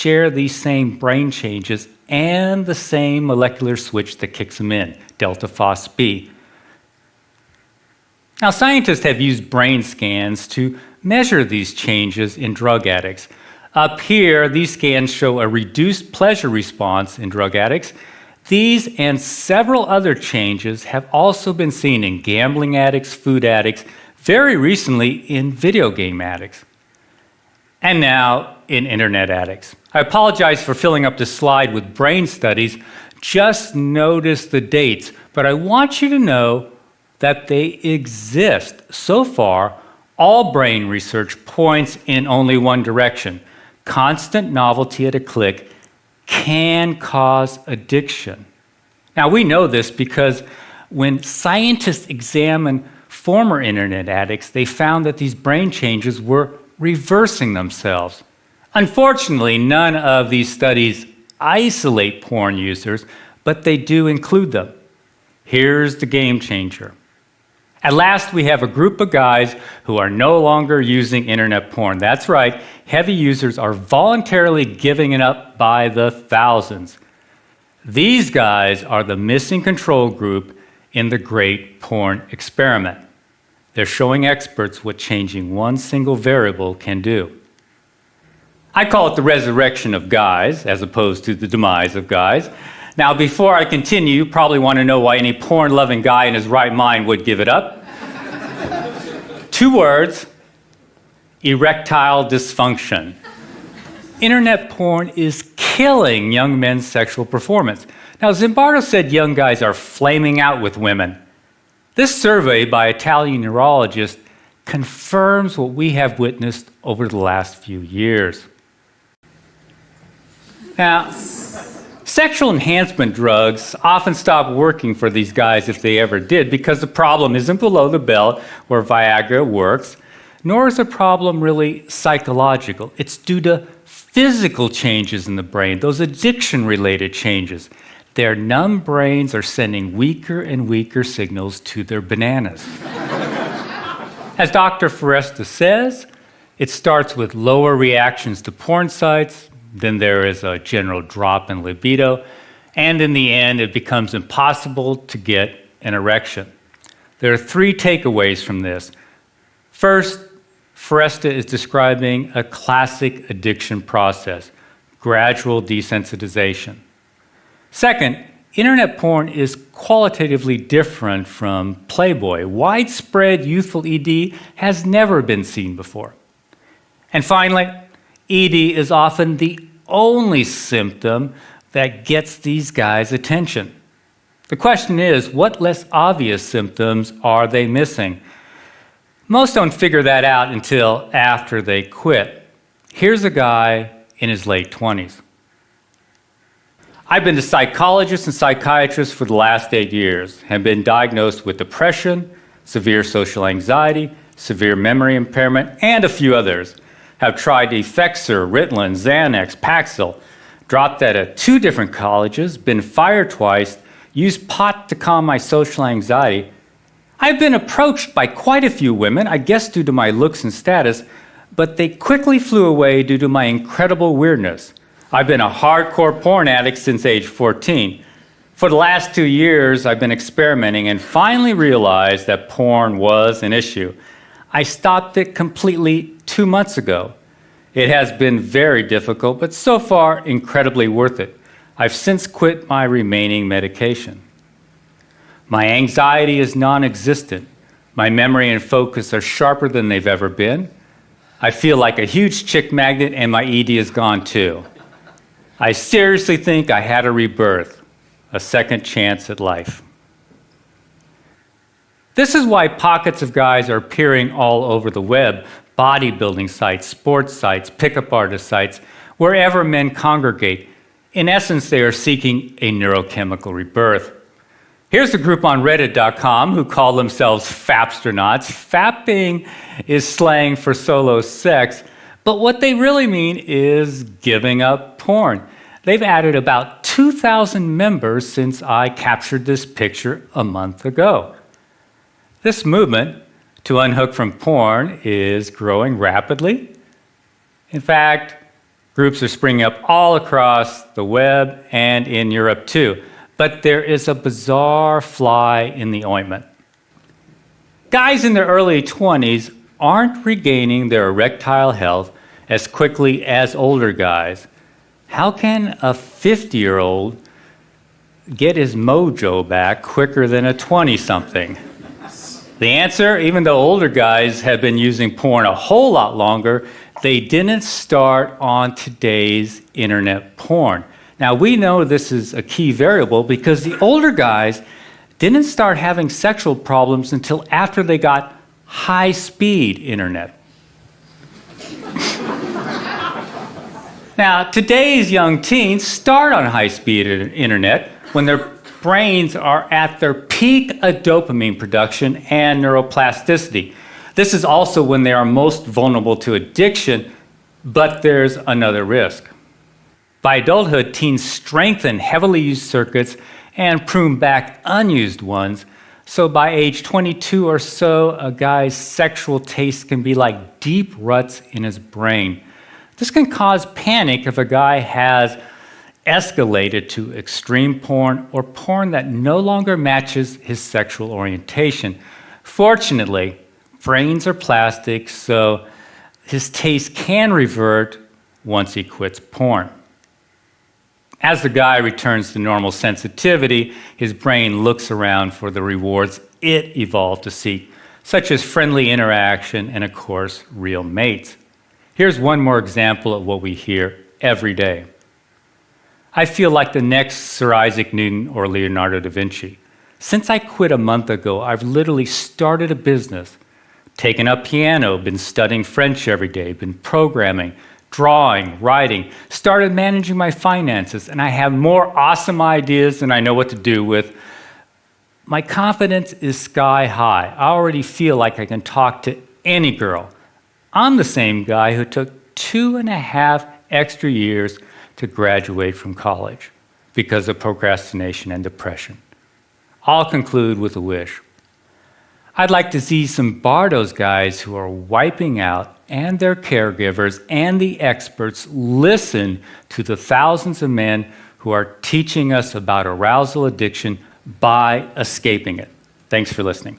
share these same brain changes and the same molecular switch that kicks them in, delta phos-B. Now, scientists have used brain scans to measure these changes in drug addicts. Up here, these scans show a reduced pleasure response in drug addicts. These and several other changes have also been seen in gambling addicts, food addicts, very recently in video game addicts, and now in internet addicts. I apologize for filling up this slide with brain studies. Just notice the dates, but I want you to know that they exist. So far, all brain research points in only one direction. Constant novelty at a click can cause addiction. Now, we know this because when scientists examined former internet addicts, they found that these brain changes were reversing themselves. Unfortunately, none of these studies isolate porn users, but they do include them. Here's the game changer. At last, we have a group of guys who are no longer using internet porn. That's right, heavy users are voluntarily giving it up by the thousands. These guys are the missing control group in the great porn experiment. They're showing experts what changing one single variable can do. I call it the resurrection of guys, as opposed to the demise of guys. Now, before I continue, you probably want to know why any porn-loving guy in his right mind would give it up. 2 words: erectile dysfunction. Internet porn is killing young men's sexual performance. Now, Zimbardo said young guys are flaming out with women. This survey by Italian neurologists confirms what we have witnessed over the last few years. Now, sexual enhancement drugs often stop working for these guys if they ever did, because the problem isn't below the belt where Viagra works, nor is the problem really psychological. It's due to physical changes in the brain, those addiction-related changes. Their numb brains are sending weaker and weaker signals to their bananas. As Dr. Foresta says, it starts with lower reactions to porn sites, then there is a general drop in libido, and in the end, it becomes impossible to get an erection. There are 3 takeaways from this. First, Foresta is describing a classic addiction process, gradual desensitization. Second, internet porn is qualitatively different from Playboy. Widespread youthful ED has never been seen before. And finally, ED is often the only symptom that gets these guys' attention. The question is, what less obvious symptoms are they missing? Most don't figure that out until after they quit. Here's a guy in his late 20s. I've been to psychologists and psychiatrists for the last 8 years, have been diagnosed with depression, severe social anxiety, severe memory impairment, and a few others. Have tried Effexor, Ritalin, Xanax, Paxil, dropped out of 2 different colleges, been fired twice, used pot to calm my social anxiety. I've been approached by quite a few women, I guess due to my looks and status, but they quickly flew away due to my incredible weirdness. I've been a hardcore porn addict since age 14. For the last 2 years, I've been experimenting and finally realized that porn was an issue. I stopped it completely 2 months ago. It has been very difficult, but so far incredibly worth it. I've since quit my remaining medication. My anxiety is non-existent. My memory and focus are sharper than they've ever been. I feel like a huge chick magnet, and my ED is gone too. I seriously think I had a rebirth, a second chance at life. This is why pockets of guys are appearing all over the web, bodybuilding sites, sports sites, pickup artist sites, wherever men congregate. In essence, they are seeking a neurochemical rebirth. Here's a group on Reddit.com who call themselves Fapsternauts. Fapping is slang for solo sex, but what they really mean is giving up porn. They've added about 2,000 members since I captured this picture a month ago. This movement to unhook from porn is growing rapidly. In fact, Groups are springing up all across the web and in Europe too. But there is a bizarre fly in the ointment. Guys in their early 20s aren't regaining their erectile health as quickly as older guys. How can a 50-year-old get his mojo back quicker than a 20-something? The answer, even though older guys have been using porn a whole lot longer, they didn't start on today's internet porn. Now, we know this is a key variable because the older guys didn't start having sexual problems until after they got high-speed internet. Now, today's young teens start on high-speed internet when their brains are at their peak of dopamine production and neuroplasticity. This is also when they are most vulnerable to addiction, but there's another risk. By adulthood, teens strengthen heavily used circuits and prune back unused ones. So by age 22 or so, a guy's sexual taste can be like deep ruts in his brain. This can cause panic if a guy has escalated to extreme porn or porn that no longer matches his sexual orientation. Fortunately, brains are plastic, so his taste can revert once he quits porn. As the guy returns to normal sensitivity, his brain looks around for the rewards it evolved to seek, such as friendly interaction and, of course, real mates. Here's one more example of what we hear every day. I feel like the next Sir Isaac Newton or Leonardo da Vinci. Since I quit a month ago, I've literally started a business, taken up piano, been studying French every day, been programming, drawing, writing, started managing my finances, and I have more awesome ideas than I know what to do with. My confidence is sky high. I already feel like I can talk to any girl. I'm the same guy who took 2.5 extra years to graduate from college because of procrastination and depression. I'll conclude with a wish. I'd like to see some Zimbardo's guys who are wiping out and their caregivers and the experts listen to the thousands of men who are teaching us about arousal addiction by escaping it. Thanks for listening.